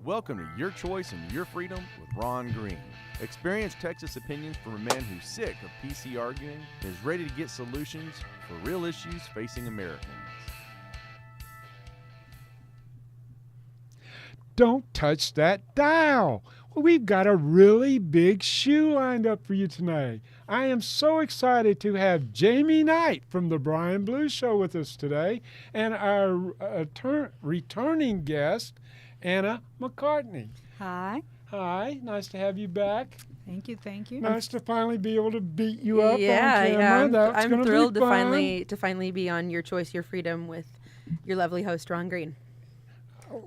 Welcome to Your Choice and Your Freedom with Ron Green. Experience Texas opinions from a man who's sick of PC arguing and is ready to get solutions for real issues facing Americans. Don't touch that dial. We've got a really big shoe lined up for you tonight. I am so excited to have Jamie Knight from the Brian Blue Show with us today, and our returning guest, Anna McCartney. Hi. Hi, nice to have you back. Thank you. Nice to finally be able to beat you up on Yeah, camera. I'm thrilled to finally be on Your Choice, Your Freedom with your lovely host Ron Green.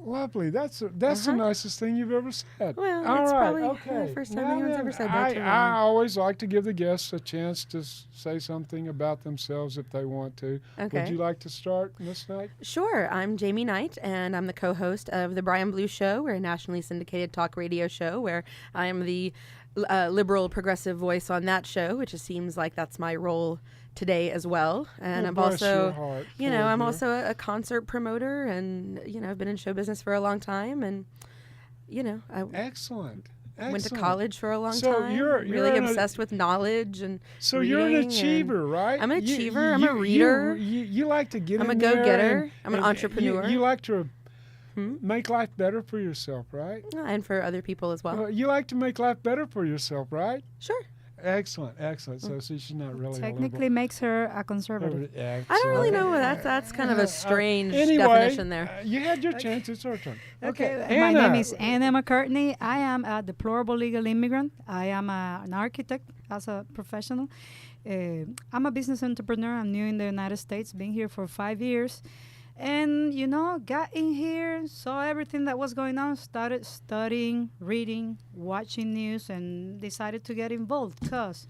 Lovely. That's the nicest thing you've ever said. Well, all it's right, probably okay. the first time anyone's ever said that to I Ron. always like to give the guests a chance to say something about themselves if they want to. Okay. Would you like to start this night? Sure. I'm Jamie Knight, and I'm the co-host of The Brian Blue Show. We're a nationally syndicated talk radio show where I am the liberal progressive voice on that show, which it seems like that's my role today as well. And I'm also, I'm also a concert promoter, and I've been in show business for a long time, and I Excellent. went to college for a long So time. you're really an obsessed with knowledge and So you're an achiever, right? I'm an achiever. I'm a reader. You like to get I'm in a there go-getter. I'm an and entrepreneur. You like to make life better for yourself, right? And for other people as well. You like to make life better for yourself, right? Sure. Excellent. So she's not really Technically makes her a conservative. I don't really know. That's kind of a strange anyway, definition there. You had your chance. It's our turn. Okay, Anna. my name is Anna McCartney. I am a deplorable legal immigrant. I am an architect as a professional. I'm a business entrepreneur. I'm new in the United States, been here for 5 years. And, got in here, saw everything that was going on, started studying, reading, watching news, and decided to get involved because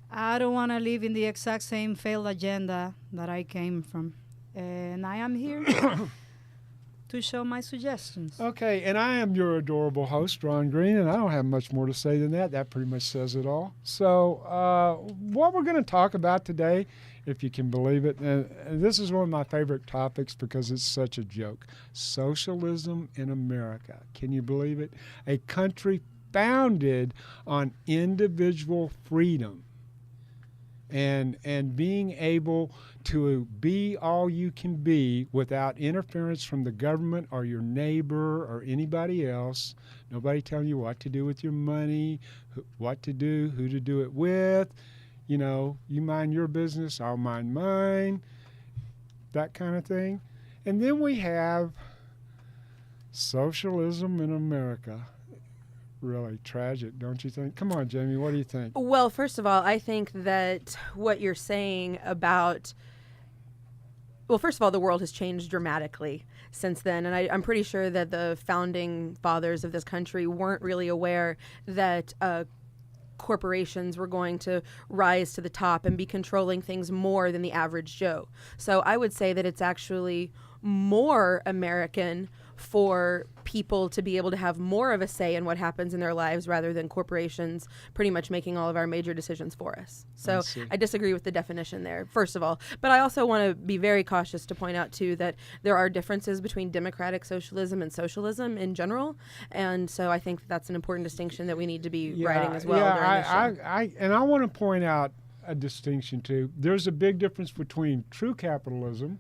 I don't want to live in the exact same failed agenda that I came from. And I am here to show my suggestions. Okay, and I am your adorable host, Ron Green, and I don't have much more to say than that. That pretty much says it all. So what we're going to talk about today, if you can believe it, and this is one of my favorite topics because it's such a joke, socialism in America. Can you believe it? A country founded on individual freedom and being able to be all you can be without interference from the government or your neighbor or anybody else. Nobody telling you what to do with your money, what to do, who to do it with. You mind your business, I'll mind mine, that kind of thing. And then we have socialism in America. Really tragic, don't you think? Come on, Jamie, what do you think? Well, first of all, I think that what you're saying about, first of all, the world has changed dramatically since then. And I'm pretty sure that the founding fathers of this country weren't really aware that corporations were going to rise to the top and be controlling things more than the average Joe. So I would say that it's actually more American for people to be able to have more of a say in what happens in their lives rather than corporations pretty much making all of our major decisions for us. So I disagree with the definition there, first of all. But I also want to be very cautious to point out, too, that there are differences between democratic socialism and socialism in general. And so I think that's an important distinction that we need to be writing as well. And I want to point out a distinction, too. There's a big difference between true capitalism,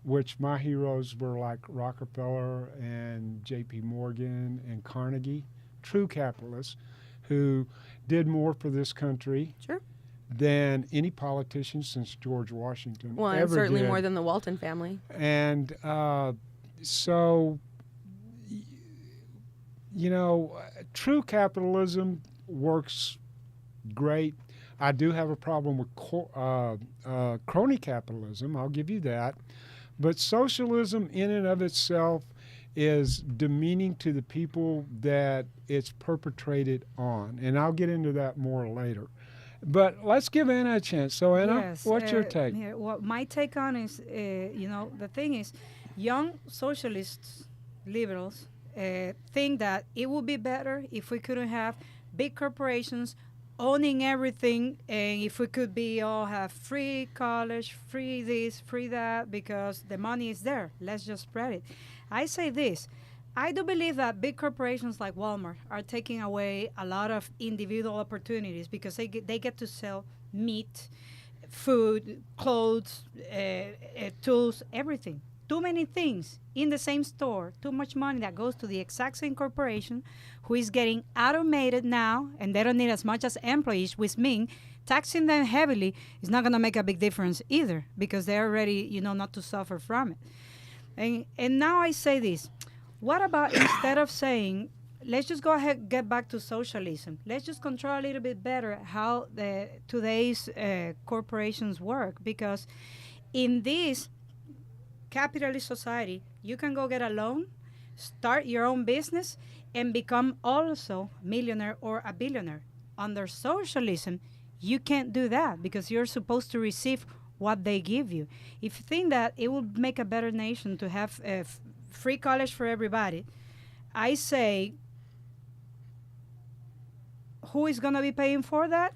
which my heroes were like Rockefeller and J.P. Morgan and Carnegie, true capitalists who did more for this country than any politician since George Washington Well, and ever certainly did. more than the Walton family. And so, true capitalism works great. I do have a problem with crony capitalism, I'll give you that. But socialism in and of itself is demeaning to the people that it's perpetrated on. And I'll get into that more later. But let's give Anna a chance. So, Anna, what's your take? What my take on is, the thing is, young socialists, liberals, think that it would be better if we couldn't have big corporations owning everything, and if we could all have free college, free this, free that, because the money is there. Let's just spread it. I say this. I do believe that big corporations like Walmart are taking away a lot of individual opportunities because they get to sell meat, food, clothes, tools, everything. Too many things in the same store, too much money that goes to the exact same corporation who is getting automated now, and they don't need as much as employees, which means taxing them heavily is not going to make a big difference either because they're already, not to suffer from it. And now I say this. What about instead of saying, let's just go ahead get back to socialism. Let's just control a little bit better how today's corporations work, because in this capitalist society, you can go get a loan, start your own business, and become also a millionaire or a billionaire. Under socialism, you can't do that because you're supposed to receive what they give you. If you think that it would make a better nation to have free college for everybody, I say, who is going to be paying for that?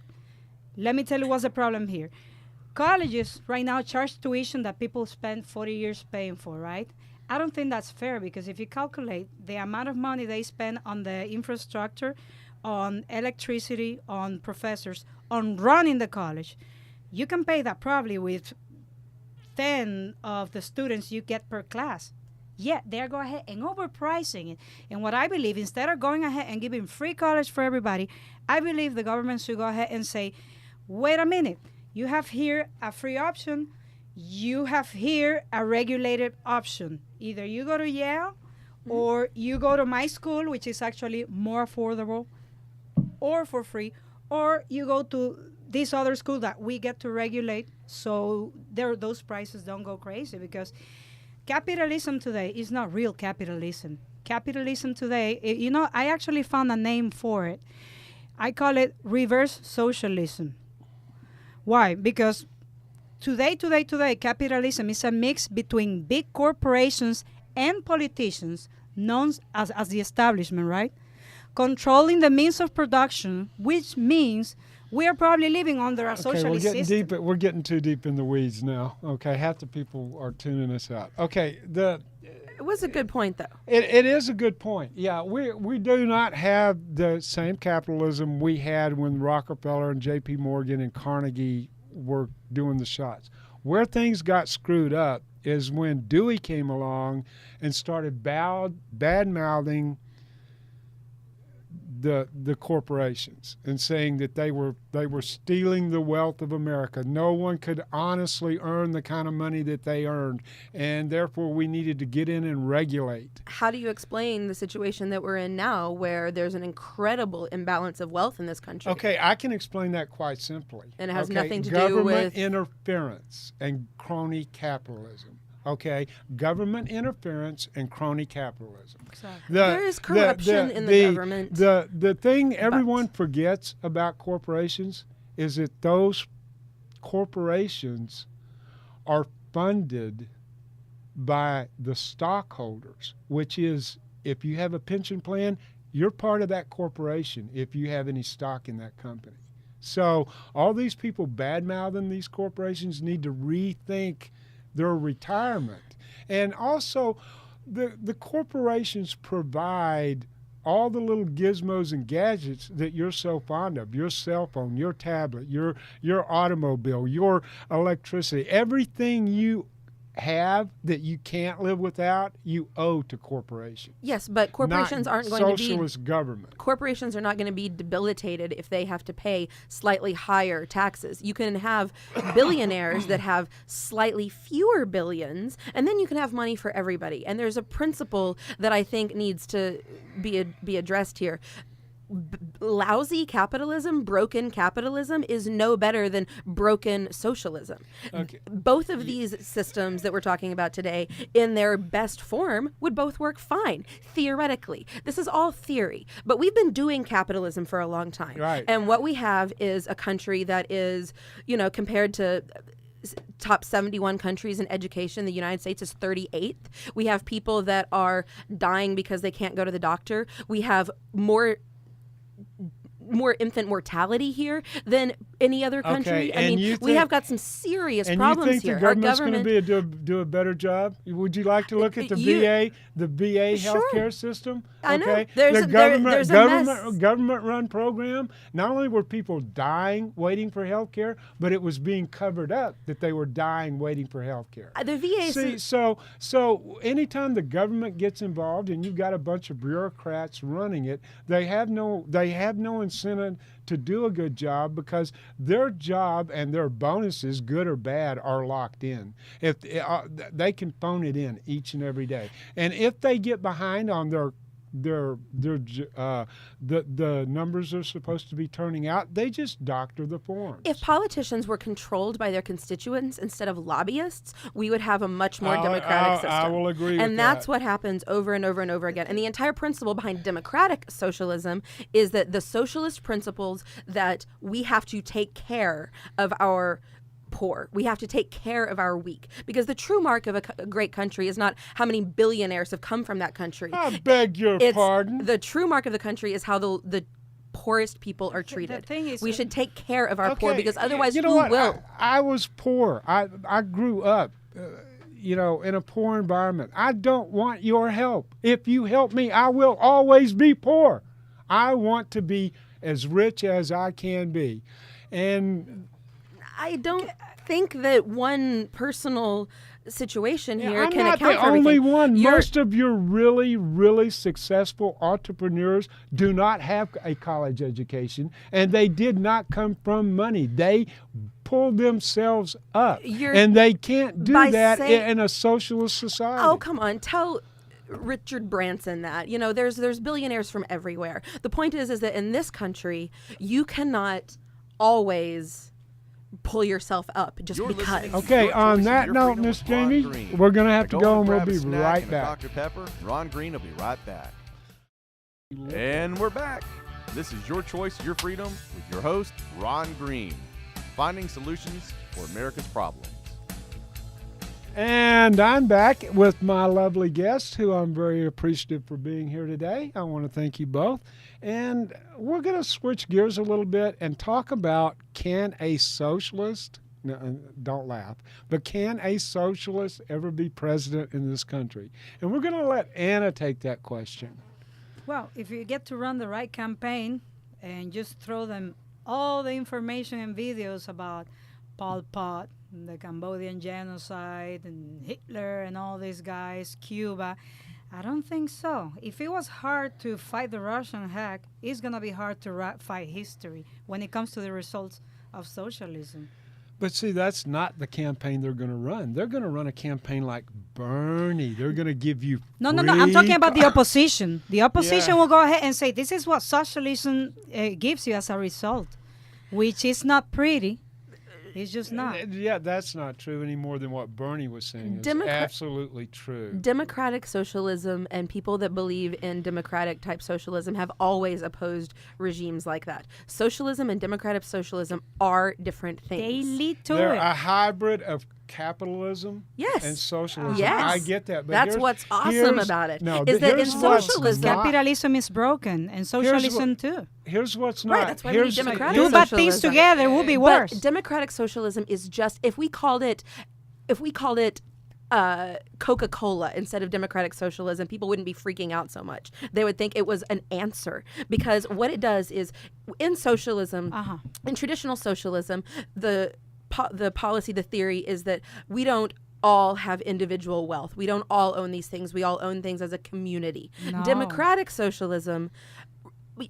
Let me tell you what's the problem here. Colleges right now charge tuition that people spend 40 years paying for, right? I don't think that's fair because if you calculate the amount of money they spend on the infrastructure, on electricity, on professors, on running the college, you can pay that probably with 10 of the students you get per class. Yet they're going ahead and overpricing it. And what I believe, instead of going ahead and giving free college for everybody, I believe the government should go ahead and say, wait a minute, you have here a free option, you have here a regulated option. Either you go to Yale or you go to my school, which is actually more affordable or for free, or you go to this other school that we get to regulate so those prices don't go crazy, because capitalism today is not real capitalism. Capitalism today, I actually found a name for it. I call it reverse socialism. Why? Because today, capitalism is a mix between big corporations and politicians, known as the establishment, right? Controlling the means of production, which means we are probably living under a socialist system. We're getting too deep in the weeds now. Okay, half the people are tuning us out. Okay, it was a good point, though. It is a good point. Yeah, we do not have the same capitalism we had when Rockefeller and J.P. Morgan and Carnegie were doing the shots. Where things got screwed up is when Dewey came along and started bad-mouthing the corporations and saying that they were stealing the wealth of America. No one could honestly earn the kind of money that they earned, and therefore we needed to get in and regulate. How do you explain the situation that we're in now where there's an incredible imbalance of wealth in this country? Okay, I can explain that quite simply. And it has nothing to do with with government interference and crony capitalism. Okay, government interference and crony capitalism. Exactly. There is corruption in the government. The thing everyone forgets about corporations is that those corporations are funded by the stockholders, which is, if you have a pension plan, you're part of that corporation if you have any stock in that company. So all these people bad-mouthing these corporations need to rethink their retirement. And also, the corporations provide all the little gizmos and gadgets that you're so fond of, your cell phone, your tablet, your automobile, your electricity, everything you have that you can't live without, you owe to corporations. Yes, but corporations aren't going to be socialist government. Corporations are not going to be debilitated if they have to pay slightly higher taxes. You can have billionaires that have slightly fewer billions, and then you can have money for everybody. And there's a principle that I think needs to be addressed here. Lousy capitalism, broken capitalism is no better than broken socialism. Okay. Both of these systems that we're talking about today, in their best form, would both work fine, theoretically. This is all theory, but we've been doing capitalism for a long time. Right. And what we have is a country that is, compared to top 71 countries in education, the United States is 38th. We have people that are dying because they can't go to the doctor. We have more more infant mortality here than any other country. Okay, I and mean, you we think- have got some serious And problems you think here. the government's going to do a better job? Would you like to look at the VA Sure. healthcare system? I know. Okay, There's the a- there's a mess. government-run program. Not only were people dying waiting for health care, but it was being covered up that they were dying waiting for health care. The VA. See, so anytime the government gets involved and you've got a bunch of bureaucrats running it, they have no incentive to do a good job because their job and their bonuses, good or bad, are locked in. If they can phone it in each and every day, and if they get behind on the numbers are supposed to be turning out, they just doctor the forms. If politicians were controlled by their constituents instead of lobbyists, we would have a much more democratic system. I will agree with that. And that's what happens over and over and over again. And the entire principle behind democratic socialism is that the socialist principles that we have to take care of our poor. We have to take care of our weak. Because the true mark of a great country is not how many billionaires have come from that country. I beg your pardon. The true mark of the country is how the poorest people are treated. The thing is, we should take care of our poor, because otherwise you know who what? will? I was poor. I grew up, in a poor environment. I don't want your help. If you help me, I will always be poor. I want to be as rich as I can be. And I don't think that one personal situation here I'm can not account the for only everything. one. Most of your really, really successful entrepreneurs do not have a college education, and they did not come from money. They pulled themselves up, and they can't do that in a socialist society. Oh, come on. Tell Richard Branson that. There's billionaires from everywhere. The point is that in this country, you cannot always pull yourself up just You're because. listening to Okay, Your on Choice, that Your note, Freedom Miss with Ron Jamie, Green. we're going to have to Now go and and we'll grab a be snack right and a back. Dr. Pepper. Ron Green will be right back. And we're back. This is Your Choice, Your Freedom with your host, Ron Green, finding solutions for America's problems. And I'm back with my lovely guest, who I'm very appreciative for being here today. I want to thank you both. And we're going to switch gears a little bit and talk about, can a socialist, no, don't laugh, but can a socialist ever be president in this country? And we're going to let Anna take that question. Well, if you get to run the right campaign and just throw them all the information and videos about Pol Pot, the Cambodian genocide, and Hitler and all these guys, Cuba, I don't think so. If it was hard to fight the Russian hack, it's going to be hard to fight history when it comes to the results of socialism. But see, that's not the campaign they're going to run. They're going to run a campaign like Bernie. They're going to give you No. I'm talking about the opposition. The opposition Yeah. will go ahead and say, this is what socialism gives you as a result, which is not pretty. It's just not. Yeah, that's not true any more than what Bernie was saying. It's absolutely true. Democratic socialism and people that believe in democratic type socialism have always opposed regimes like that. Socialism and democratic socialism are different things. They lead to They're it. a hybrid of capitalism Yes. and socialism. Yes. I get that. But That's what's awesome about it. No, is that in here's what's socialism, not- Capitalism is broken, and socialism too. Here's what's not. Right, that's why we need democratic Do bad things socialism. together, it will be worse. But democratic socialism is just, if we called it Coca-Cola instead of democratic socialism, people wouldn't be freaking out so much. They would think it was an answer, because what it does is, in socialism, in traditional socialism, the policy, the theory is that we don't all have individual wealth. We don't all own these things. We all own things as a community. No. Democratic socialism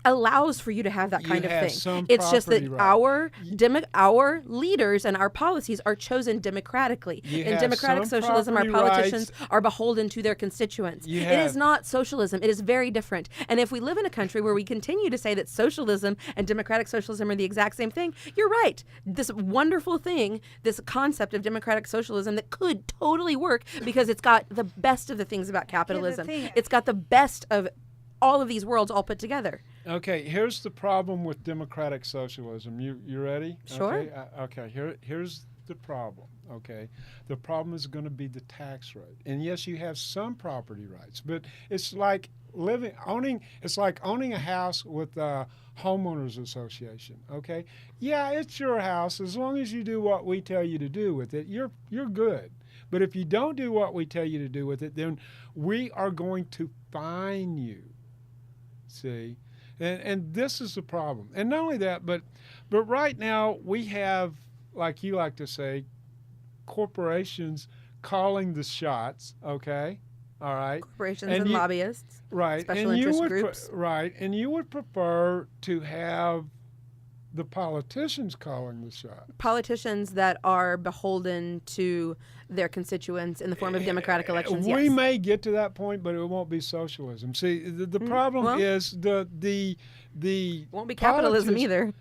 allows for you to have that kind of have thing. some It's just that property right. our leaders and our policies are chosen democratically. You In have democratic some socialism, our property politicians rights. are beholden to their constituents. You It is have- not socialism. It is very different. And if we live in a country where we continue to say that socialism and democratic socialism are the exact same thing, you're right. This wonderful thing, this concept of democratic socialism that could totally work because it's got the best of the things about capitalism. thing- It's got the best of all of these worlds all put together. Okay, here's the problem with democratic socialism. You ready? Sure. Okay, here's the problem, okay? The problem is going to be the tax rate. And yes, you have some property rights, but it's like it's like owning a house with a homeowners association, okay? Yeah, it's your house. As long as you do what we tell you to do with it, you're good. But if you don't do what we tell you to do with it, then we are going to fine you. See? And this is the problem. And not only that, but right now we have, like you like to say, corporations calling the shots, okay? All right. Corporations and lobbyists. Right. Special interest groups. Right. And you would prefer to have the politicians calling the shot. Politicians that are beholden to their constituents in the form of democratic elections. We yes. may get to that point, but it won't be socialism. See, the problem is the won't be capitalism either.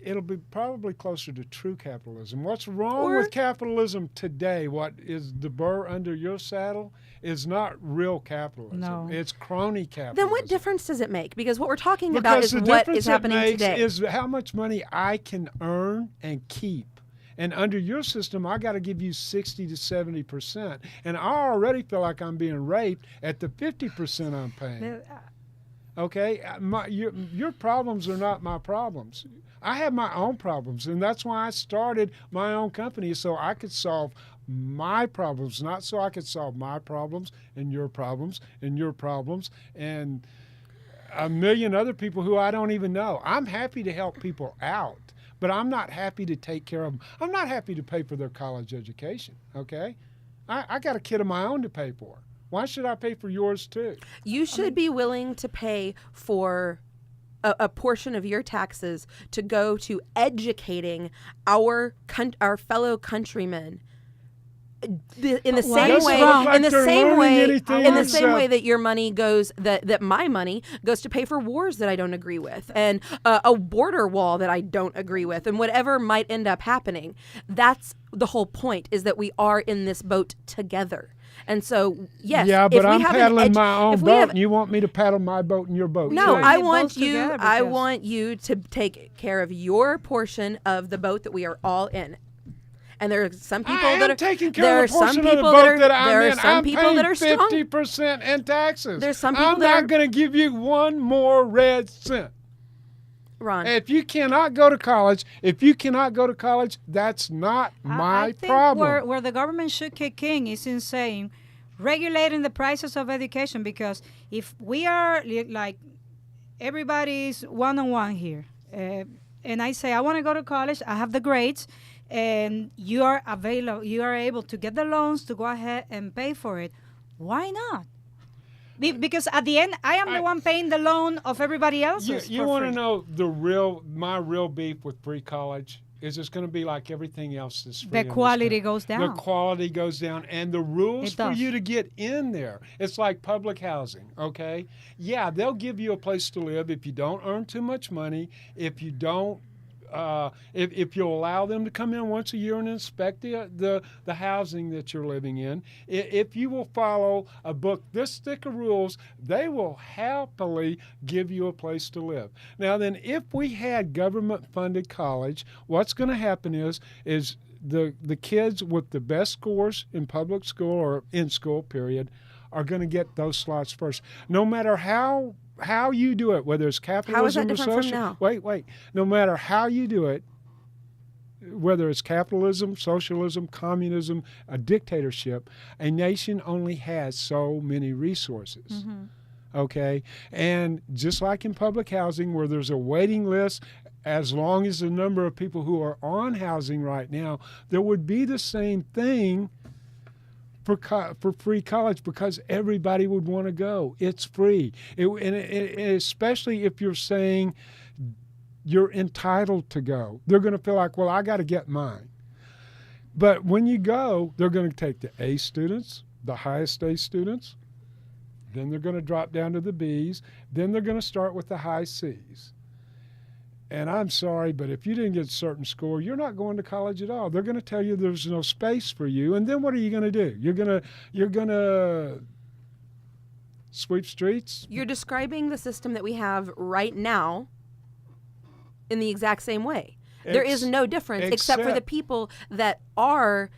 It'll be probably closer to true capitalism. What's wrong with capitalism today, what is the burr under your saddle, is not real capitalism. No. It's crony capitalism. Then what difference does it make? Because what we're talking about is what is happening today. Is how much money I can earn and keep. And under your system, I got to give you 60 to 70%. And I already feel like I'm being raped at the 50% I'm paying. Okay? Your problems are not my problems. I have my own problems, and that's why I started my own company, so I could solve my problems, not so I could solve my problems and your problems and your problems and a million other people who I don't even know. I'm happy to help people out, but I'm not happy to take care of them. I'm not happy to pay for their college education, okay? I got a kid of my own to pay for. Why should I pay for yours too? You should be willing to pay for a portion of your taxes to go to educating our fellow countrymen in the same way that your money goes, that my money goes to pay for wars that I don't agree with, and a border wall that I don't agree with, and whatever might end up happening. That's the whole point, is that we are in this boat together. And so, yes. Yeah, but I'm paddling my own boat, and you want me to paddle my boat and your boat. No, I want you to take care of your portion of the boat that we are all in. And there are some people that are taking care of the portion of the boat that I'm in. I'm paying 50% in taxes. There's some people I'm not going to give you one more red cent. Ron. If you cannot go to college, that's not my problem. I think where the government should kick in is in saying regulating the prices of education, because if we are like everybody's one-on-one here, and I say I want to go to college, I have the grades, and you are able to get the loans to go ahead and pay for it, why not? Because at the end, I am the one paying the loan of everybody else's. You want to know my real beef with free college is it's going to be like everything else that's free. The quality goes down. The quality goes down, and the rules for you to get in there. It's like public housing, okay? Yeah, they'll give you a place to live if you don't earn too much money, if you don't. If you'll allow them to come in once a year and inspect the housing that you're living in, if you will follow a book this thick of rules, they will happily give you a place to live. Now then, if we had government-funded college, what's going to happen is the kids with the best scores in public school or in school, period, are going to get those slots first. No matter how you do it, whether it's capitalism how is that or different social. From now? Wait. No matter how you do it, whether it's capitalism, socialism, communism, a dictatorship, a nation only has so many resources. Mm-hmm. Okay? And just like in public housing, where there's a waiting list, as long as the number of people who are on housing right now, there would be the same thing for free college, because everybody would want to go. It's free. And especially if you're saying you're entitled to go. They're going to feel like, well, I got to get mine. But when you go, they're going to take the A students, the highest A students, then they're going to drop down to the Bs, then they're going to start with the high Cs. And I'm sorry, but if you didn't get a certain score, you're not going to college at all. They're going to tell you there's no space for you, and then what are you going to do? You're going to sweep streets? You're describing the system that we have right now in the exact same way. There is no difference except for the people that are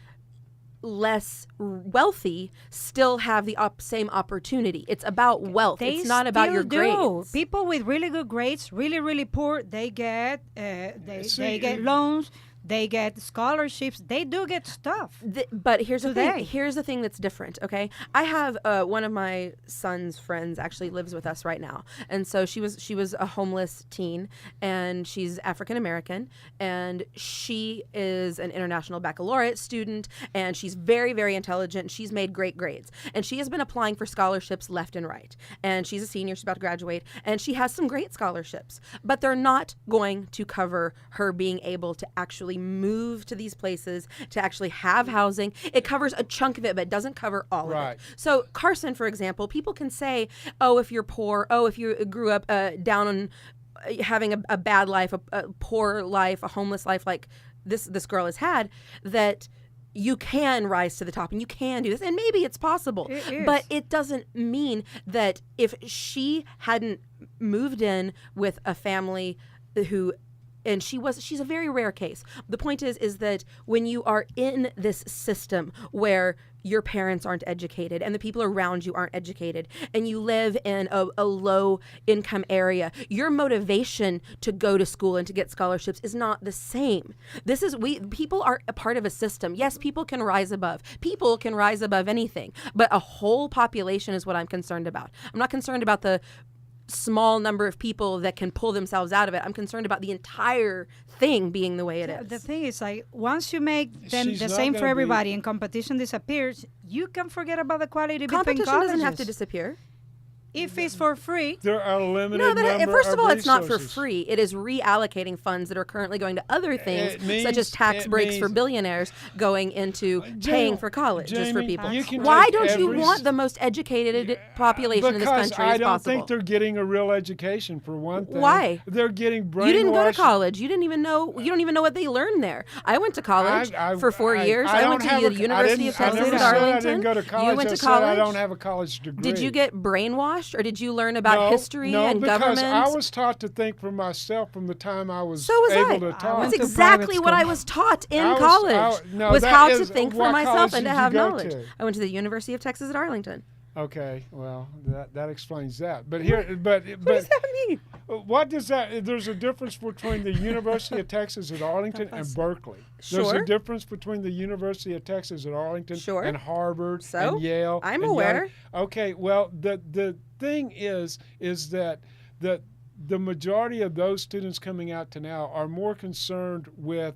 less wealthy still have the same opportunity. It's about wealth. It's not about your grades. People with really good grades, really, really poor, they get they get loans. They get scholarships. They do get stuff. But here's the thing. Here's the thing that's different, okay? I have one of my son's friends actually lives with us right now. And so she was a homeless teen, and she's African American, and she is an international baccalaureate student, and she's very, very intelligent, and she's made great grades. And she has been applying for scholarships left and right. And she's a senior, she's about to graduate, and she has some great scholarships. But they're not going to cover her being able to actually move to these places, to actually have housing. It covers a chunk of it, but it doesn't cover all of it. So Carson, for example, people can say, oh, if you're poor, oh, if you grew up down on having a bad life, a poor life, a homeless life like this girl has had, that you can rise to the top and you can do this, and maybe it's possible. But it doesn't mean that if she hadn't moved in with a family who, and she's a very rare case. The point is that when you are in this system where your parents aren't educated and the people around you aren't educated, and you live in a low income area, your motivation to go to school and to get scholarships is not the same. People are a part of a system. Yes, people can rise above. People can rise above anything, but a whole population is what I'm concerned about. I'm not concerned about the small number of people that can pull themselves out of it. I'm concerned about the entire thing being the way it is. The thing is, like, once you make them the same for everybody and competition disappears, you can forget about the quality between colleges. Competition doesn't have to disappear. If it's for free. There are limited number first of all, resources. it's not for free. It is reallocating funds that are currently going to other things, such as tax breaks for billionaires, going into paying for college just for people. Why don't you want the most educated population in this country as possible? Because I don't think they're getting a real education, for one thing. Why? They're getting brainwashed. You didn't go to college. You don't even know what they learned there. I went to college for 4 years. I went to the University of Texas at Arlington. I didn't go to college. You went to college. I don't have a college degree. Did you get brainwashed? Or did you learn about history and government? No, because I was taught to think for myself from the time I was able to talk. That's exactly what I was taught in college, was how to think for myself and to have knowledge. I went to the University of Texas at Arlington. Okay, well, that explains that. But here, what does that mean? What does that? There's a difference between the University of Texas at Arlington and Berkeley. There's a difference between the University of Texas at Arlington and Harvard and Yale. I'm aware. Okay, well, the thing is that the majority of those students coming out to now are more concerned with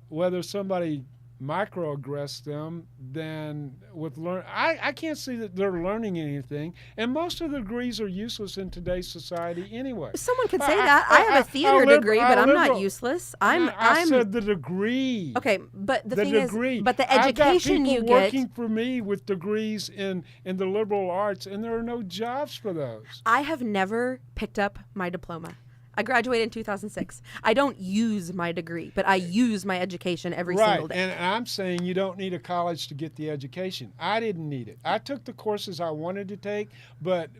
whether somebody microaggress them than with learn. I can't see that they're learning anything, and most of the degrees are useless in today's society anyway. Someone could say that. I have a theater degree, but I'm not useless. I said the degree. Okay, but the thing degree. Is, but the education you get. I've got people working for me with degrees in the liberal arts, and there are no jobs for those. I have never picked up my diploma. I graduated in 2006. I don't use my degree, but I use my education every single day. And I'm saying you don't need a college to get the education. I didn't need it. I took the courses I wanted to take, but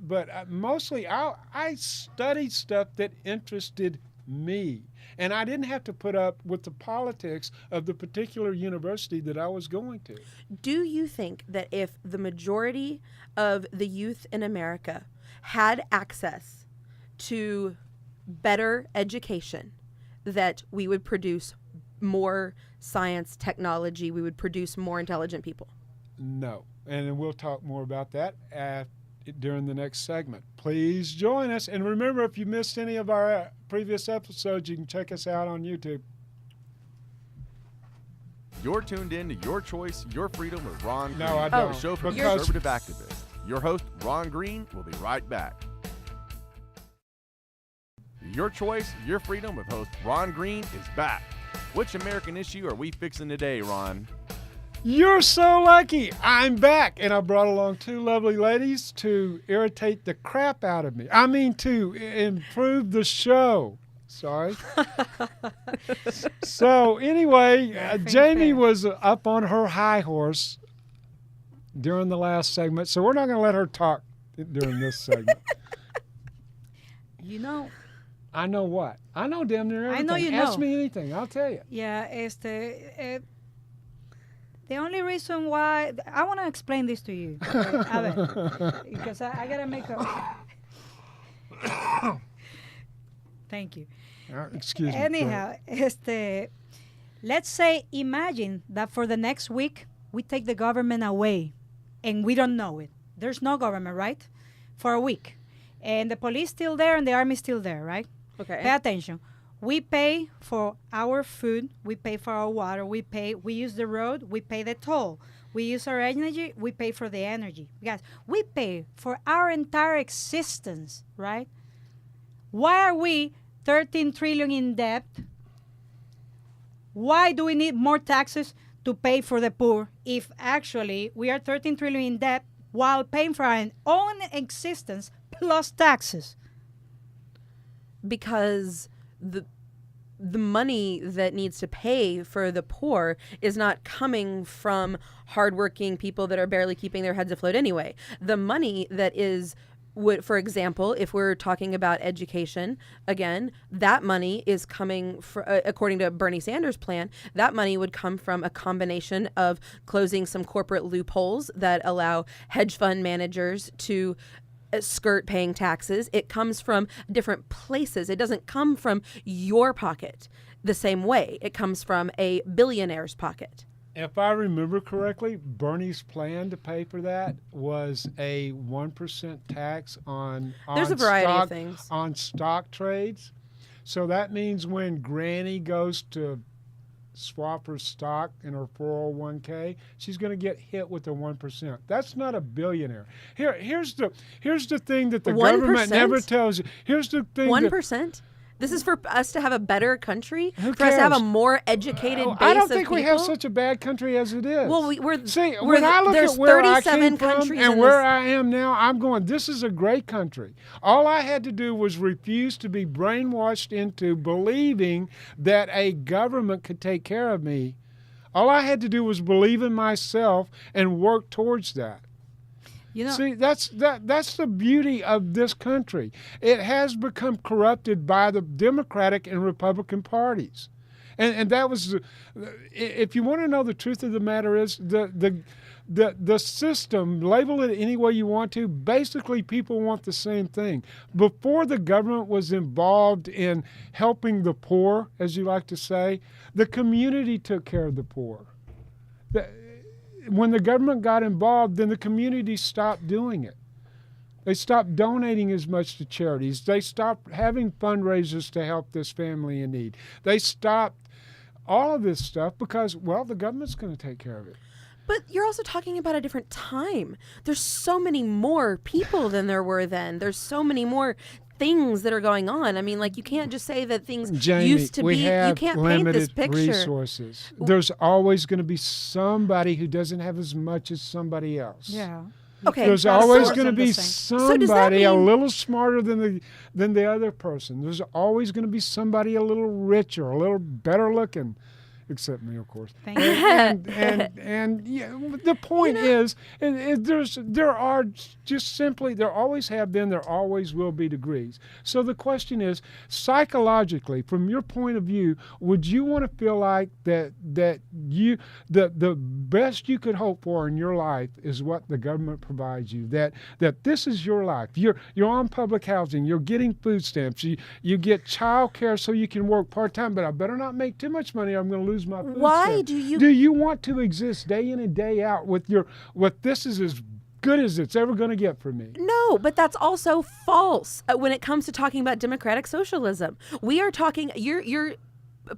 mostly I studied stuff that interested me. And I didn't have to put up with the politics of the particular university that I was going to. Do you think that if the majority of the youth in America had access to better education, that we would produce more science, technology, we would produce more intelligent people? No. And we'll talk more about that during the next segment. Please join us. And remember, if you missed any of our previous episodes, you can check us out on YouTube. You're tuned in to Your Choice, Your Freedom with Ron Green. No, I don't. A show for conservative activists. Your host, Ron Green, will be right back. Your Choice, Your Freedom with host Ron Green is back. Which American issue are we fixing today, Ron? You're so lucky. I'm back, and I brought along two lovely ladies to irritate the crap out of me. I mean, to improve the show. Sorry. So anyway, Jamie was up on her high horse during the last segment, so we're not going to let her talk during this segment. You know, I know what? I know damn near everything. I know you Ask know. me anything. I'll tell you. Yeah, the only reason why I want to explain this to you, a ver, because I gotta make a. Thank you. Excuse me. Anyhow, let's say, imagine that for the next week we take the government away, and we don't know it. There's no government, right? For a week, and the police still there and the army still there, right? Okay. Pay attention. We pay for our food, we pay for our water, we use the road, we pay the toll. We use our energy, we pay for the energy. Guys, we pay for our entire existence, right? Why are we 13 trillion in debt? Why do we need more taxes to pay for the poor if actually we are 13 trillion in debt while paying for our own existence plus taxes? Because the money that needs to pay for the poor is not coming from hardworking people that are barely keeping their heads afloat anyway. The money that is, for example, if we're talking about education, again, that money is coming, according to Bernie Sanders' plan, that money would come from a combination of closing some corporate loopholes that allow hedge fund managers to skirt paying taxes. It comes from different places. It doesn't come from your pocket the same way. It comes from a billionaire's pocket. If I remember correctly, Bernie's plan to pay for that was a 1% tax on There's a variety stock, of things. on stock trades. So that means when Granny goes to swap her stock in her 401k, she's going to get hit with the 1%. That's not a billionaire. Here's the thing that the 1%? government never tells you. Here's the thing. 1%? This is for us to have a better country, Who for us to have a cares? more educated base I don't of think people. we have such a bad country as it is. Well, See, we're when I look there's at where I 37 came from countries and in where this. I am now, I'm going, this is a great country. All I had to do was refuse to be brainwashed into believing that a government could take care of me. All I had to do was believe in myself and work towards that. You know, See, that's the beauty of this country. It has become corrupted by the Democratic and Republican parties, and that was, if you want to know the truth of the matter is the system, label it any way you want to. Basically, people want the same thing. Before the government was involved in helping the poor, as you like to say, the community took care of the poor. When the government got involved, then the community stopped doing it. They stopped donating as much to charities. They stopped having fundraisers to help this family in need. They stopped all of this stuff because, well, the government's going to take care of it. But you're also talking about a different time. There's so many more people than there were then. There's so many more things that are going on. I mean, like, you can't just say that things Jamie, used to we be. have You can't limited paint this picture. resources. There's always going to be somebody who doesn't have as much as somebody else. yeah. Okay. There's Not always source going to of the be same. So does that somebody a mean- little smarter than the other person. There's always going to be somebody a little richer, a little better looking, except me, of course. Thank you. And yeah, the point is, there are just simply, there always have been, there always will be degrees. So the question is, psychologically, from your point of view, would you want to feel like that you the best you could hope for in your life is what the government provides you? That this is your life. You're on public housing. You're getting food stamps. You get child care so you can work part time. But I better not make too much money. I'm going to lose my food Why stamps. do you- you want to exist day in and day out with what this is as good as it's ever going to get for me? No, but that's also false when it comes to talking about democratic socialism. We are talking. You're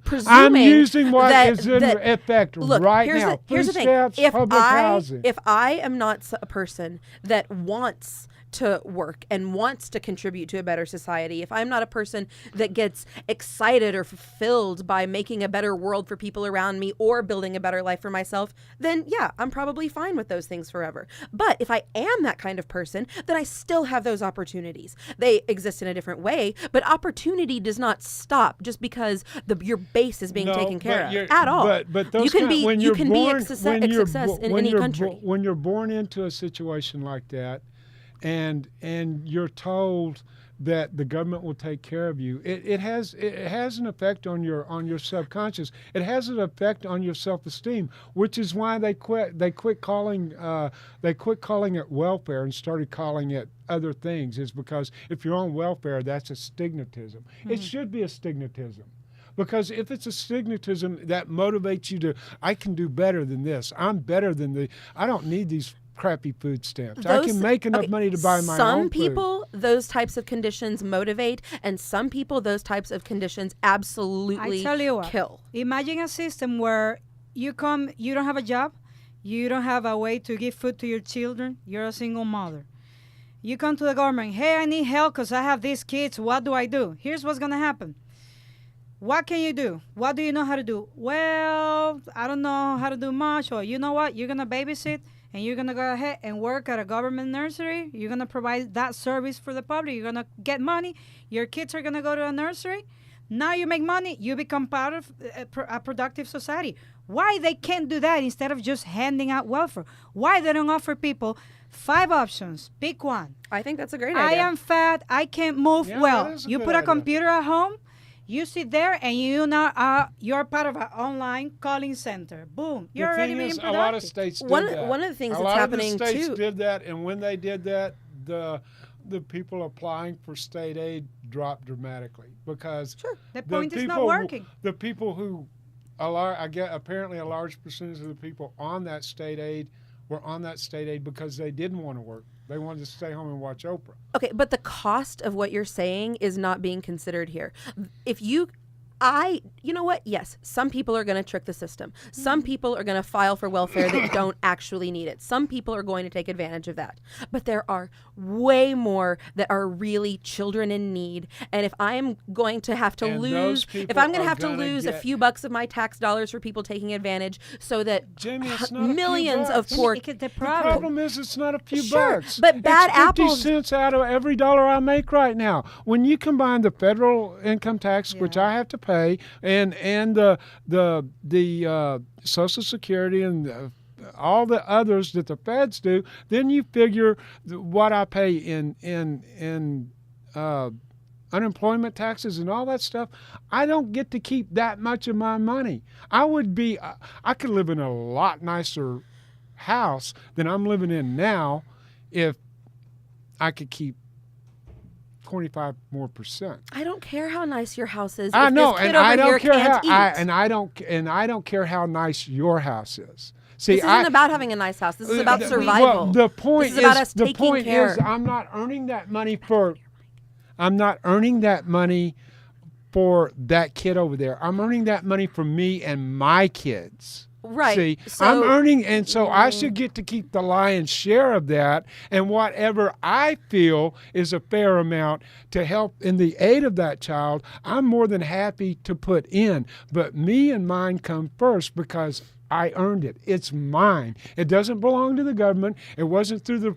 presuming I'm using what that, is in that, effect look, right here's now. Here's Food the thing. stamps, public housing. If I am not a person that wants to work and wants to contribute to a better society, if I'm not a person that gets excited or fulfilled by making a better world for people around me or building a better life for myself, then yeah, I'm probably fine with those things forever. But if I am that kind of person, then I still have those opportunities. They exist in a different way, but opportunity does not stop just because your base is being taken care of at all. But those you can kind, be when you you're can born, be a success in when any you're country. When you're born into a situation like that, and you're told that the government will take care of you. It has an effect on your subconscious. It has an effect on your self-esteem, which is why they quit calling it welfare and started calling it other things. Is because if you're on welfare, that's a stigmatism. It should be a stigmatism. Because if it's a stigmatism, that motivates you to, I can do better than this. I'm better than I don't need these crappy food stamps. I can make enough money to buy my own Some food. people, those types of conditions motivate, and some people, those types of conditions absolutely I tell you what, kill. Imagine a system where you don't have a job, you don't have a way to give food to your children, you're a single mother. You come to the government, hey, I need help because I have these kids. What do I do? Here's what's going to happen. What can you do? What do you know how to do? Well, I don't know how to do much. Or you know what? You're going to babysit and you're going to go ahead and work at a government nursery. You're going to provide that service for the public. You're going to get money. Your kids are going to go to a nursery. Now you make money. You become part of a productive society. Why they can't do that instead of just handing out welfare? Why they don't offer people 5 options? Pick one. I think that's a great I idea. am fat. I can't move Yeah, well. that is a You good put a idea. computer at home. You sit there and you're part of an online calling center. Boom. You're The already thing being is, productive. a lot of states did One that. of the things a that's lot happening of the states too. did that, and when they did that, the people applying for state aid dropped dramatically because The point is not working. The people who, apparently a large percentage of the people on that state aid were on that state aid because they didn't want to work. They wanted to stay home and watch Oprah. Okay, but the cost of what you're saying is not being considered here. You know what? Yes, some people are going to trick the system. Some people are going to file for welfare that don't actually need it. Some people are going to take advantage of that. But there are way more that are really children in need. And if I am going to have to And those lose, people if I'm going are to have to gonna lose a get- few bucks of my tax dollars for people taking advantage so that Jamie, it's not a few millions of bucks. poor The The problem. problem is it's not a few Sure, bucks. but bad it's 50 apples- cents out of every dollar I make right now. When you combine the federal income tax, which Yeah. I have to pay, and the Social Security and all the others that the feds do, then you figure what I pay in unemployment taxes and all that stuff. I don't get to keep that much of my money. I could live in a lot nicer house than I'm living in now if I could keep 25% more. I don't care how nice your house is. I if know, this kid and over I here don't care can't eat. I don't care how nice your house is. See, This isn't about having a nice house. This is about survival. Well, the point This is about us the taking point care. is, I'm not earning that money for that kid over there. I'm earning that money for me and my kids. Right. See, So- I'm earning, and so I should get to keep the lion's share of that, and whatever I feel is a fair amount to help in the aid of that child, I'm more than happy to put in. But me and mine come first because I earned it. It's mine. It doesn't belong to the government. It wasn't through the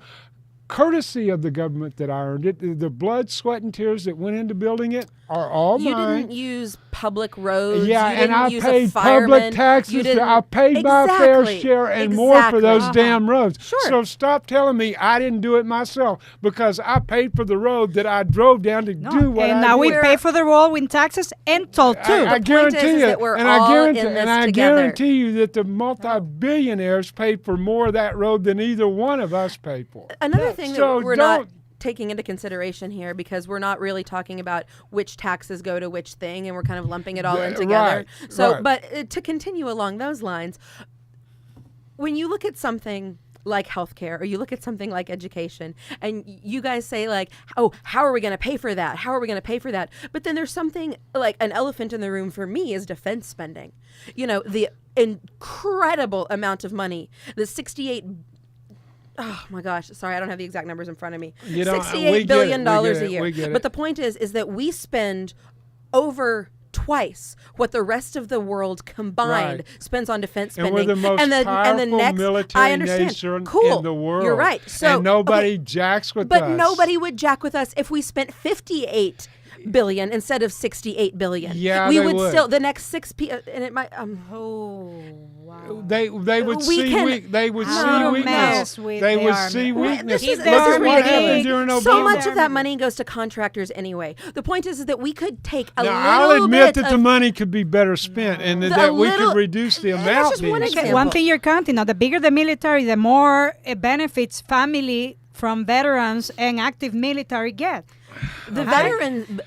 courtesy of the government that I earned it. The blood, sweat, and tears that went into building it are all You mine. didn't use public roads. Yeah, you and didn't I use paid a fireman. public taxes. You didn't, I paid my fair Exactly. share and more for those Exactly. damn roads. Sure. So stop telling me I didn't do it myself because I paid for the road that I drove down to No. do what And I now did. we pay for the road with taxes and toll too. I point guarantee is you, that we're and all I guarantee, in this and I together. guarantee you that the multi-billionaires paid for more of that road than either one of us paid for. Another thing So that we're not don't- taking into consideration here, because we're not really talking about which taxes go to which thing, and we're kind of lumping it all in together. Right, So, right. but to continue along those lines, when you look at something like healthcare, or you look at something like education, and you guys say like, oh, how are we going to pay for that? How are we going to pay for that? But then there's something like an elephant in the room for me is defense spending. You know, the incredible amount of money, the 68. Oh my gosh! Sorry, I don't have the exact numbers in front of me. You don't- we $68 get billion it, we get a it, year. we get But it. the point is that we spend over twice what the rest of the world combined Right. spends on defense And spending. we're the most and the powerful next, military I understand. nation Cool. in the world. You're right. So and nobody okay, jacks with but us. nobody would jack with us if we spent 58 billion instead of 68 billion. Yeah, we they would would. still the next and it might Oh, wow. They would We see can- they would How see to weakness. mess with They the would army. see Well, weakness. This is Look at what ridiculous. happened during Obama. So much of that money goes to contractors anyway. The point is that we could take a Now, little I'll admit bit that the of money could be better spent, and that we little- could reduce the that's amount just being one spent. example. One thing you're counting on, the bigger the military, the more it benefits family from veterans and active military get. the Okay. veteran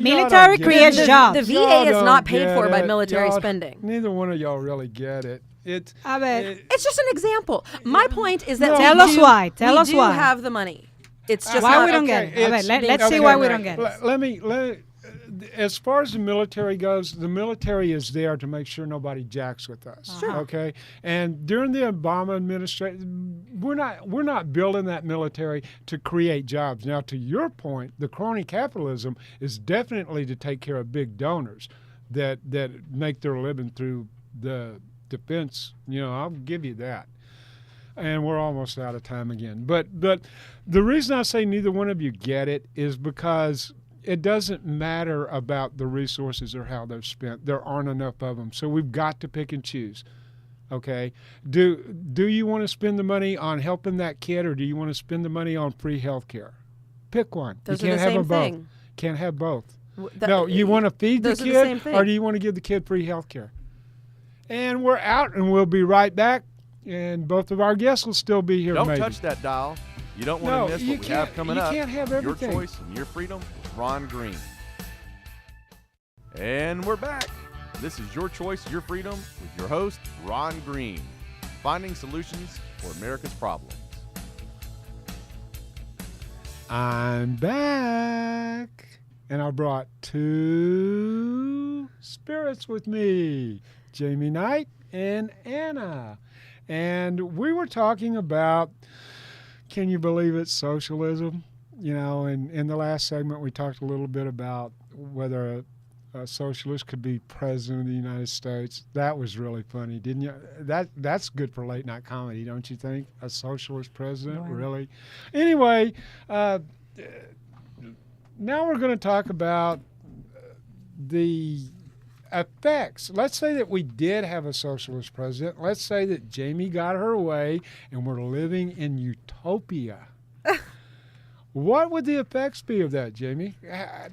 Military get creates it. jobs. The VA Y'all is don't not paid get for by it. military Y'all- spending. Neither one of y'all really get it. It's A ver, It's just an example. My point is that No. we Tell us do- why. Tell we us do why. have the money. It's just why not we don't okay, get it? A ver, it's- let's see okay, why we right. don't get it. Let me as far as the military goes, the military is there to make sure nobody jacks with us. Sure. Okay. And during the Obama administration, we're not building that military to create jobs. Now, to your point, the crony capitalism is definitely to take care of big donors that make their living through the defense. I'll give you that. And we're almost out of time again. But the reason I say neither one of you get it is because it doesn't matter about the resources or how they're spent. There aren't enough of them. So we've got to pick and choose. Okay? Do you want to spend the money on helping that kid, or do you want to spend the money on free health care? Pick one. Those you are can't the have same them both. thing. Can't have both. That- No, you want to feed the those are the kid, same thing. or do you want to give the kid free health care? And we're out, and we'll be right back. And both of our guests will still be here. Don't maybe. touch that dial. You don't want No, to miss you what we have can't- coming you up. can't have everything. Your choice and your freedom with Ron Green. And we're back. This is Your Choice, Your Freedom with your host, Ron Green. Finding solutions for America's problems. I'm back, and I brought two spirits with me, Jamie Knight and Anna. And we were talking about, can you believe it, socialism? And in the last segment, we talked a little bit about whether a socialist could be president of the United States. That was really funny, didn't you? That's good for late night comedy, don't you think? A socialist president, Right. really? Anyway, now we're going to talk about the effects. Let's say that we did have a socialist president. Let's say that Jamie got her way and we're living in utopia. What would the effects be of that, Jamie?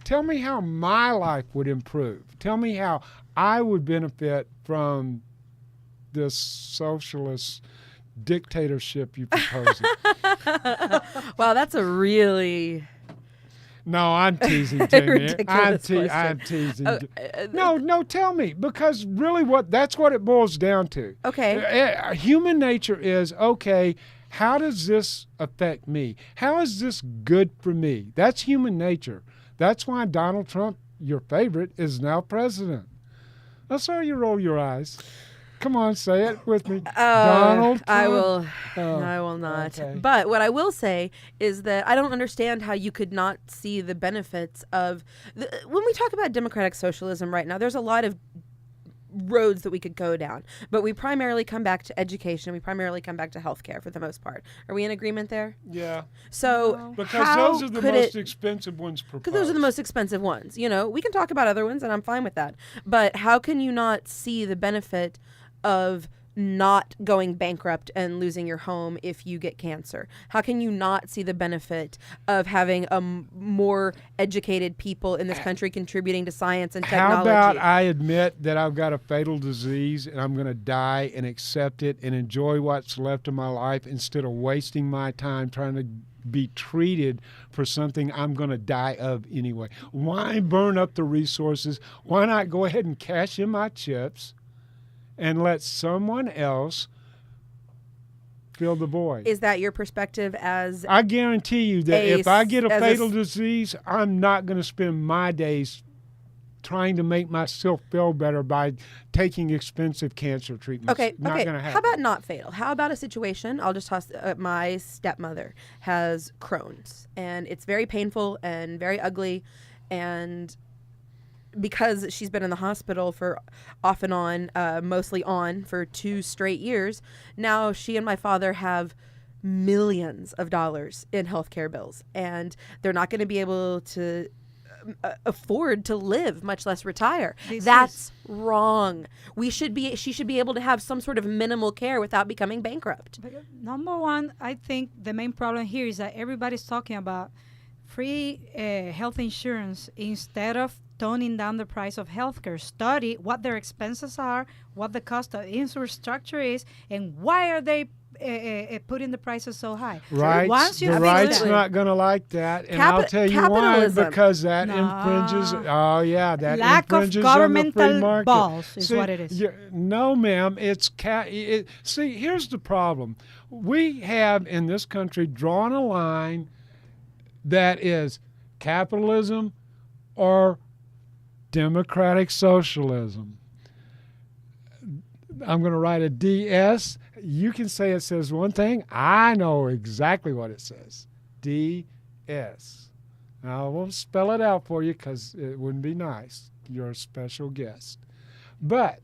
Tell me how my life would improve. Tell me how I would benefit from this socialist dictatorship you're proposing. Wow, that's a really No, I'm teasing, Jamie. ridiculous question. I'm teasing. Oh, No, tell me, because really that's what it boils down to. Okay. Human nature is, okay, how does this affect me? How is this good for me? That's human nature. That's why Donald Trump, your favorite, is now president. I saw you roll your eyes. Come on, say it with me. Donald Trump. I will. Oh, I will not. okay. But what I will say is that I don't understand how you could not see the benefits of when we talk about democratic socialism right now. There's a lot of roads that we could go down, but we primarily come back to education. We primarily come back to healthcare for the most part. Are we in agreement there? Yeah, So because how those are the could most it, expensive ones proposed. because those are the most expensive ones. We can talk about other ones, and I'm fine with that. But how can you not see the benefit of not going bankrupt and losing your home if you get cancer? How can you not see the benefit of having more educated people in this country contributing to science and technology? How about I admit that I've got a fatal disease and I'm going to die and accept it and enjoy what's left of my life instead of wasting my time trying to be treated for something I'm going to die of anyway? Why burn up the resources? Why not go ahead and cash in my chips and let someone else fill the void? Is that your perspective as I guarantee you that a if I get a as a fatal s- disease, I'm not going to spend my days trying to make myself feel better by taking expensive cancer treatments. Okay, Not okay. going to happen. How about not fatal? How about a situation? I'll just toss. My stepmother has Crohn's, and it's very painful and very ugly, and because she's been in the hospital for off and on, mostly on for 2 straight years, now she and my father have millions of dollars in healthcare bills, and they're not going to be able to afford to live, much less retire. This That's wrong. She should be able to have some sort of minimal care without becoming bankrupt. But number one, I think the main problem here is that everybody's talking about free health insurance instead of toning down the price of healthcare. Study what their expenses are, what the cost of infrastructure is, and why are they putting the prices so high. Right. Once you the fix right's that- not going to like that, and I'll tell you why. Capitalism. Because that No. infringes. Oh yeah, that Lack of infringes on the free governmental market. balls is See, what it is. No, ma'am. See, here's the problem. We have in this country drawn a line that is capitalism or democratic socialism. I'm going to write a DS. You can say it says one thing. I know exactly what it says. DS. Now, I won't spell it out for you because it wouldn't be nice. You're a special guest. But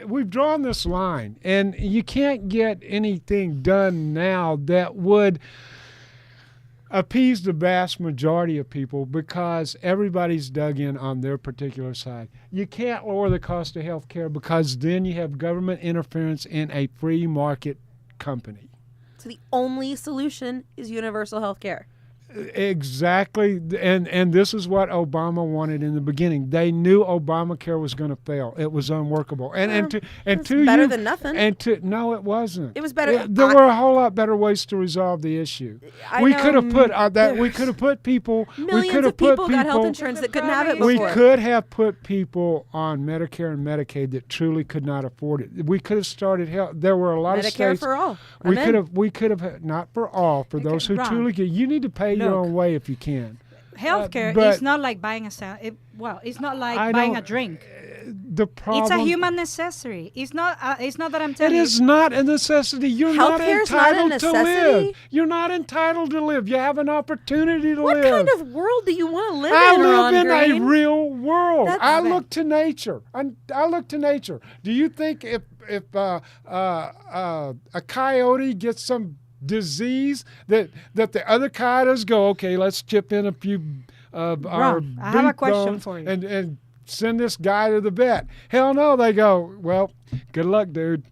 we've drawn this line, and you can't get anything done now that would appease the vast majority of people because everybody's dug in on their particular side. You can't lower the cost of health care because then you have government interference in a free market company. So the only solution is universal health care. Exactly, and this is what Obama wanted in the beginning. They knew Obamacare was going to fail. It was unworkable, It's better than nothing. No, it wasn't. It was better. There were a whole lot better ways to resolve the issue. We could have put that. We could have put people. Millions of people got health insurance that couldn't have it We before. could have put people on Medicare and Medicaid that truly could not afford it. We could have started health. There were a lot of Medicare states. for all. We could have not for all. For Okay, those who Ron. truly get. You need to pay your own way if you can. Healthcare but- is not like buying it's not like I buying don't- a drink. The problem. It's a human necessity. It's not that I'm It telling is not a necessity. You're not Healthcare's not a entitled to necessity? live. You're not entitled to live. You have an opportunity to What live. kind of world do you want to live I in, live Ron in Green? a real world. That's I bad. look to nature. I look to nature. Do you think if a coyote gets some disease that the other coyotes go, okay, let's chip in a few of our Ron, I have a beef question bones for you. and send this guy to the vet? Hell no, they go, well, good luck, dude.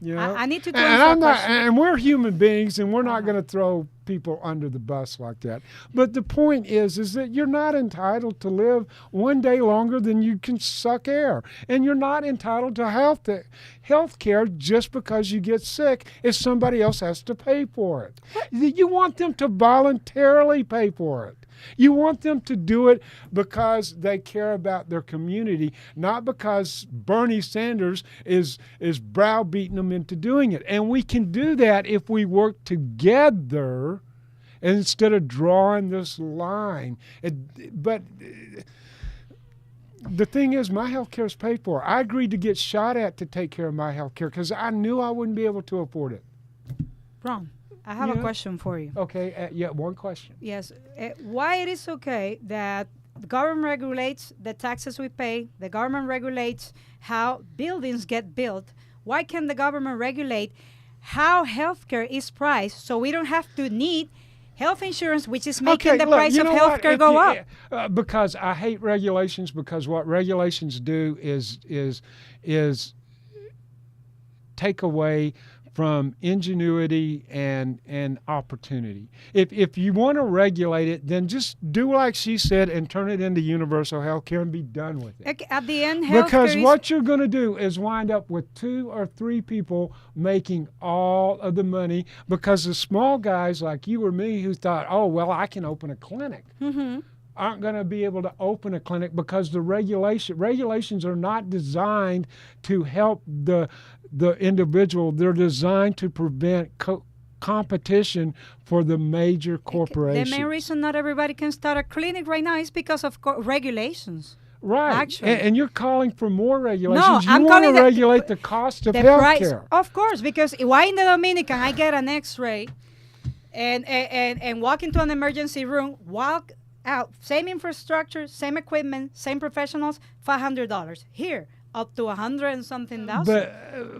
You know? I need to go and into a I'm not, question. and we're human beings, and we're not going to throw people under the bus like that. But the point is that you're not entitled to live one day longer than you can suck air, and you're not entitled to health care just because you get sick if somebody else has to pay for it. You want them to voluntarily pay for it. You want them to do it because they care about their community, not because Bernie Sanders is browbeating them into doing it. And we can do that if we work together instead of drawing this line. But the thing is, my health care is paid for. I agreed to get shot at to take care of my health care because I knew I wouldn't be able to afford it. Ron, I have a Yeah. question for you. Okay, one question. Yes. Why it is okay that the government regulates the taxes we pay, the government regulates how buildings get built. Why can't the government regulate how healthcare is priced so we don't have to need health insurance, which is making the price of healthcare go up? Because I hate regulations, because what regulations do is take away from ingenuity and opportunity. If you want to regulate it, then just do like she said and turn it into universal health care and be done with it. Okay, at the end, healthcare Because is what you're going to do is wind up with 2 or 3 people making all of the money, because the small guys like you or me who thought, oh, well, I can open a clinic, aren't going to be able to open a clinic because the regulations are not designed to help the individual. They're designed to prevent competition for the major corporations. The main reason not everybody can start a clinic right now is because of regulations. Right. Actually. And you're calling for more regulations. No, you I'm want to calling regulate the cost of The health price, care. of course, because why in the Dominican I get an X-ray and walk into an emergency room, walk out, same infrastructure, same equipment, same professionals, $500. Here, up to 100 and something thousand.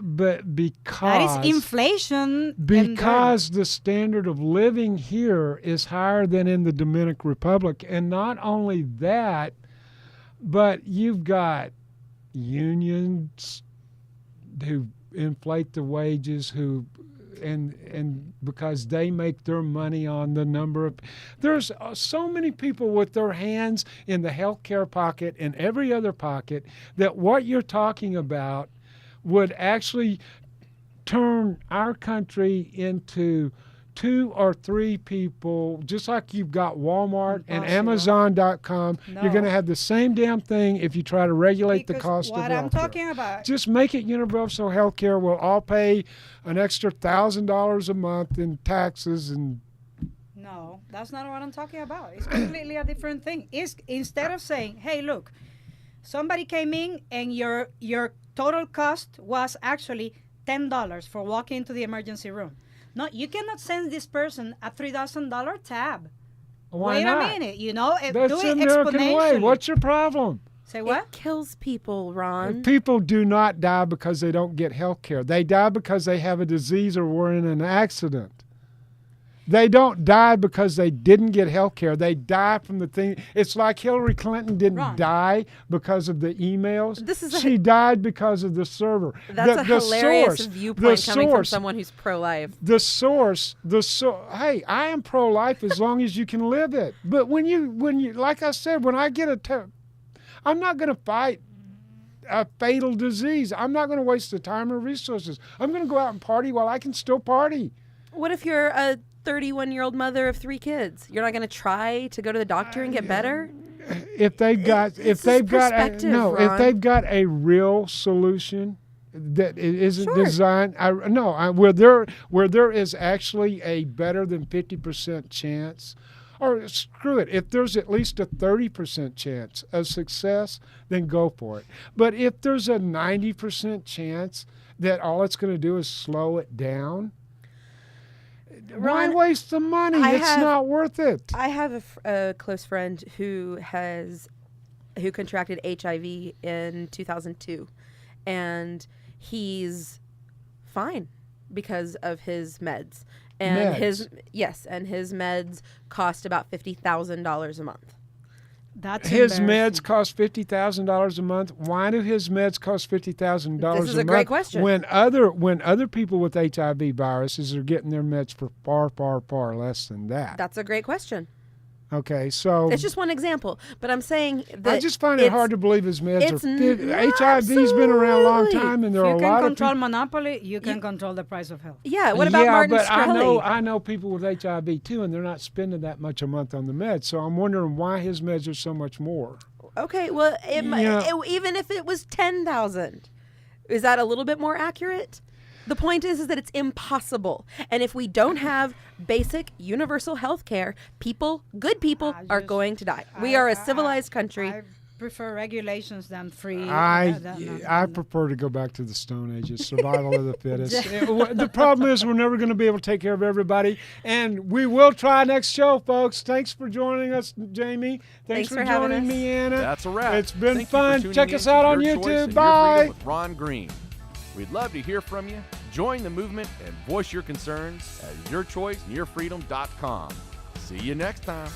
But because that is inflation. because the standard of living here is higher than in the Dominican Republic, and not only that, but you've got unions who inflate the wages, and because they make their money on the number of, there's so many people with their hands in the healthcare pocket and every other pocket, that what you're talking about would actually turn our country into 2 or 3 people, just like you've got Walmart and Amazon.com. No. You're going to have the same damn thing if you try to regulate the Because cost of what healthcare. I'm talking about. Just make it universal health care. We'll all pay an extra $1,000 a month in taxes. And No, that's not what I'm talking about. It's completely a different thing. It's instead of saying, hey, look, somebody came in and your total cost was actually $10 for walking into the emergency room. No, you cannot send this person a $3,000 tab. why Wait not? a minute, you know, That's do the it American way. exponentially. What's your problem? Say what? It kills people, Ron. People do not die because they don't get health care. They die because they have a disease or were in an accident. They don't die because they didn't get health care. They die from the thing. It's like Hillary Clinton didn't Wrong. die because of the emails. This is she died because of the server. That's a hilarious source, viewpoint coming from source, someone who's pro-life. The source, hey, I am pro-life as long as you can live it. But when you, like I said, when I get I'm not going to fight a fatal disease. I'm not going to waste the time or resources. I'm going to go out and party while I can still party. What if you're a 31-year-old mother of 3 kids? You're not going to try to go to the doctor and get better? If they've got Ron. they've got a real solution that it isn't Sure. designed, where there is actually a better than 50% chance, or screw it, if there's at least a 30% chance of success, then go for it. But if there's a 90% chance that all it's going to do is slow it down, why Ron, waste the money? It's not worth it. I have a close friend who contracted HIV in 2002, and he's fine because of his meds. And his meds cost about $50,000 a month. That's His embarrassing. meds cost $50,000 a month. Why do his meds cost $50,000 a month? This is a great question. When other people with HIV viruses are getting their meds for far, far, far less than that. That's a great question. Okay, so It's just one example, but I'm saying that I just find it hard to believe his meds are it's 50. HIV's been around a long absolutely. time, and there If are you a can lot of control people. monopoly, you can control the price of health. Yeah, what about Martin but Shkreli? I know people with HIV too, and they're not spending that much a month on the meds. So I'm wondering why his meds are so much more. Okay, well, Yeah. even if it was 10,000, is that a little bit more accurate? The point is that it's impossible. And if we don't have basic universal health care, good people are going to die. We are a civilized country. I prefer regulations than free. I prefer to go back to the Stone Ages, survival of the fittest. The problem is we're never going to be able to take care of everybody, and we will try next show, folks. Thanks for joining us, Jamie. Thanks for having joining us. me, Anna. That's a wrap. It's been Thank you for fun. tuning Check in us to out on Your Choice YouTube. and Your Bye. Freedom with Ron Green. We'd love to hear from you. Join the movement and voice your concerns at yourchoiceandyourfreedom.com. See you next time.